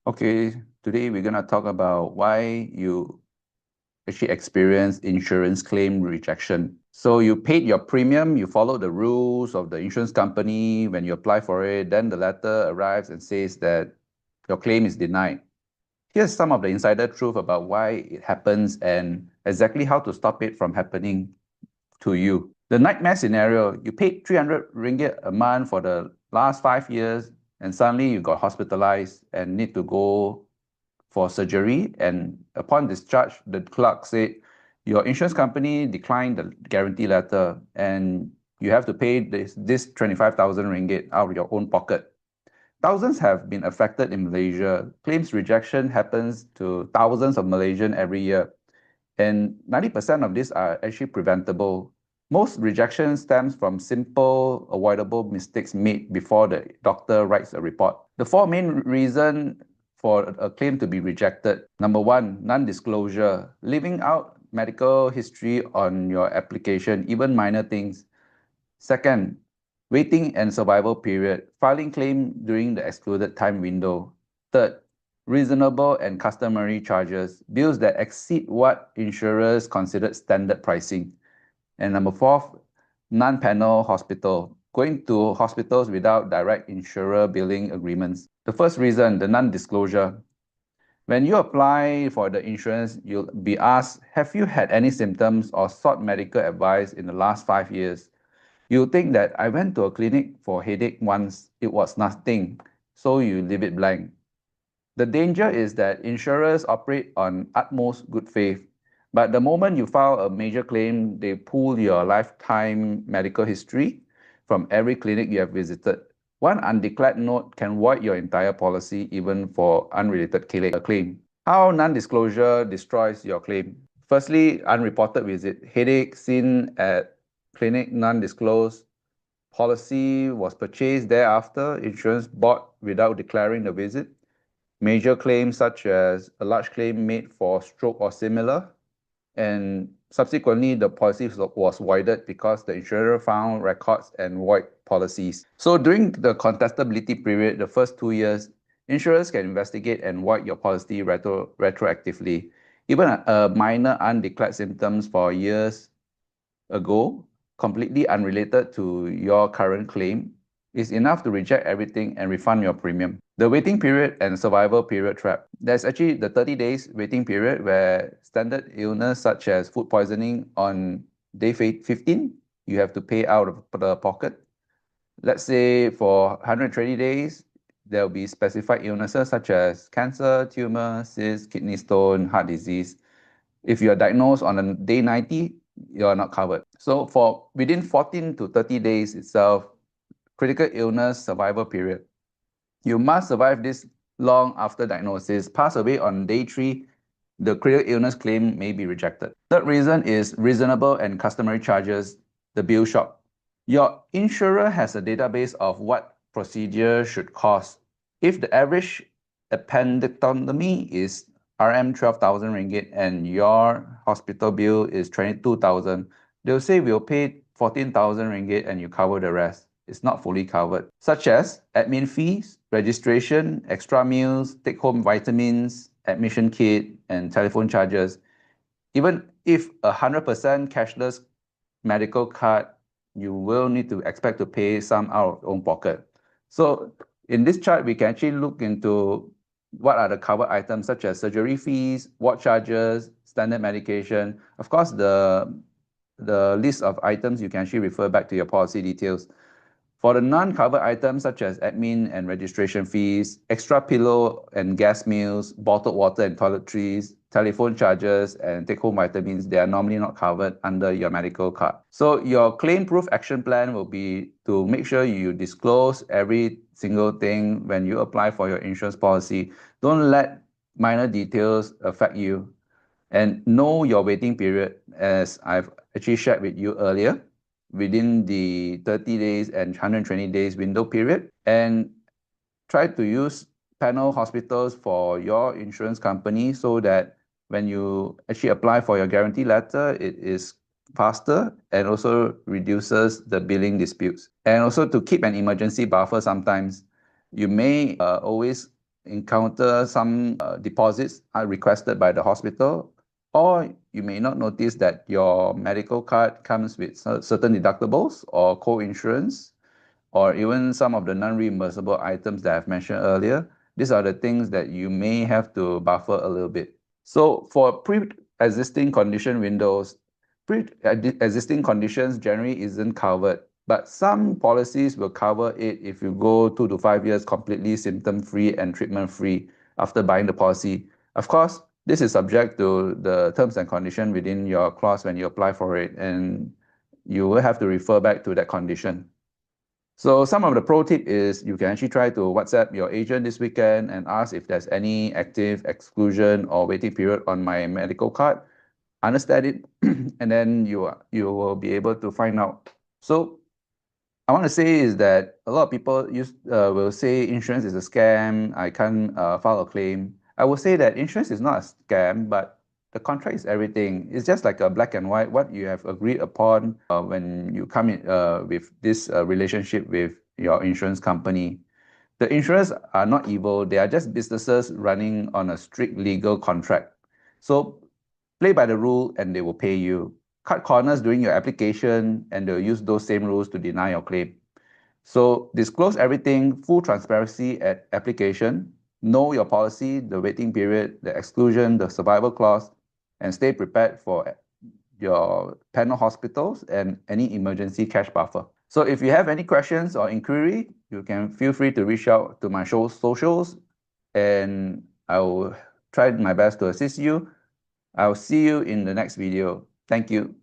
Okay, today we're going to talk about why you actually experience insurance claim rejection. So you paid your premium, you followed the rules of the insurance company when you apply for it, then the letter arrives and says that your claim is denied. Here's some of the insider truth about why it happens and exactly how to stop it from happening to you. The nightmare scenario, you paid 300 ringgit a month for the last 5 years and suddenly you got hospitalized and need to go for surgery, and upon discharge, the clerk said your insurance company declined the guarantee letter and you have to pay this 25,000 ringgit out of your own pocket. Thousands have been affected in Malaysia. Claims rejection happens to thousands of Malaysians every year, and 90% of these are actually preventable. Most rejection stems from simple, avoidable mistakes made before the doctor writes a report. The four main reasons for a claim to be rejected. Number one, non-disclosure. Leaving out medical history on your application, even minor things. Second, waiting and survival period. Filing claim during the excluded time window. Third, reasonable and customary charges, bills that exceed what insurers considered standard pricing. And number fourth, non-panel hospital, going to hospitals without direct insurer billing agreements. The first reason, the non-disclosure. When you apply for the insurance, you'll be asked, have you had any symptoms or sought medical advice in the last 5 years? You think that I went to a clinic for headache once, it was nothing, so you leave it blank. The danger is that insurers operate on utmost good faith, but the moment you file a major claim, they pull your lifetime medical history from every clinic you have visited. One undeclared note can void your entire policy, even for unrelated claim. How non-disclosure destroys your claim? Firstly, unreported visit. Headache seen at clinic non-disclosed. Policy was purchased thereafter. Insurance bought without declaring the visit. Major claims such as a large claim made for stroke or similar, and subsequently the policy was voided because the insurer found records and void policies. So during the contestability period, the first 2 years, insurers can investigate and void your policy retroactively. Even a minor undeclared symptoms for years ago, completely unrelated to your current claim, is enough to reject everything and refund your premium. The waiting period and survival period trap. There's actually the 30 days waiting period where standard illness such as food poisoning on day 15, you have to pay out of the pocket. Let's say for 120 days, there'll be specified illnesses such as cancer, tumor, cyst, kidney stone, heart disease. If you're diagnosed on a day 90, you're not covered. So for within 14 to 30 days itself, critical illness survival period. You must survive this long after diagnosis. Pass away on day 3, the critical illness claim may be rejected. Third reason is reasonable and customary charges, the bill shop. Your insurer has a database of what procedure should cost. If the average appendectomy is RM 12,000 ringgit and your hospital bill is 22,000, they'll say we'll pay 14,000 ringgit and you cover the rest. It's not fully covered, such as admin fees, registration, extra meals, take-home vitamins, admission kit, and telephone charges. Even if 100% cashless medical card, you will need to expect to pay some out of own pocket. So in this chart, we can actually look into what are the covered items such as surgery fees, ward charges, standard medication. Of course, the list of items, you can actually refer back to your policy details. For the non-covered items such as admin and registration fees, extra pillow and gas meals, bottled water and toiletries, telephone charges, and take-home vitamins, they are normally not covered under your medical card. So your claim proof action plan will be to make sure you disclose every single thing when you apply for your insurance policy. Don't let minor details affect you. And know your waiting period, as I've actually shared with you earlier, within the 30 days and 120 days window period, and try to use panel hospitals for your insurance company so that when you actually apply for your guarantee letter, it is faster and also reduces the billing disputes. And also to keep an emergency buffer sometimes, you may always encounter some deposits are requested by the hospital, or you may not notice that your medical card comes with certain deductibles or co-insurance, or even some of the non-reimbursable items that I've mentioned earlier. These are the things that you may have to buffer a little bit. So for pre-existing condition windows, pre-existing conditions generally isn't covered, but some policies will cover it if you go 2 to 5 years completely symptom-free and treatment-free after buying the policy. Of course, this is subject to the terms and conditions within your clause when you apply for it, and you will have to refer back to that condition. So some of the pro tip is you can actually try to WhatsApp your agent this weekend and ask if there's any active exclusion or waiting period on my medical card. Understand it, and then you will be able to find out. So I want to say is that a lot of people will say insurance is a scam. I can't file a claim. I will say that insurance is not a scam, but the contract is everything. It's just like a black and white, what you have agreed upon when you come in with this relationship with your insurance company. The insurers are not evil. They are just businesses running on a strict legal contract. So play by the rule and they will pay you. Cut corners during your application and they'll use those same rules to deny your claim. So disclose everything, full transparency at application, know your policy, the waiting period, the exclusion, the survival clause, and stay prepared for your panel hospitals and any emergency cash buffer. So if you have any questions or inquiry, you can feel free to reach out to my socials and I will try my best to assist you. I'll see you in the next video. Thank you.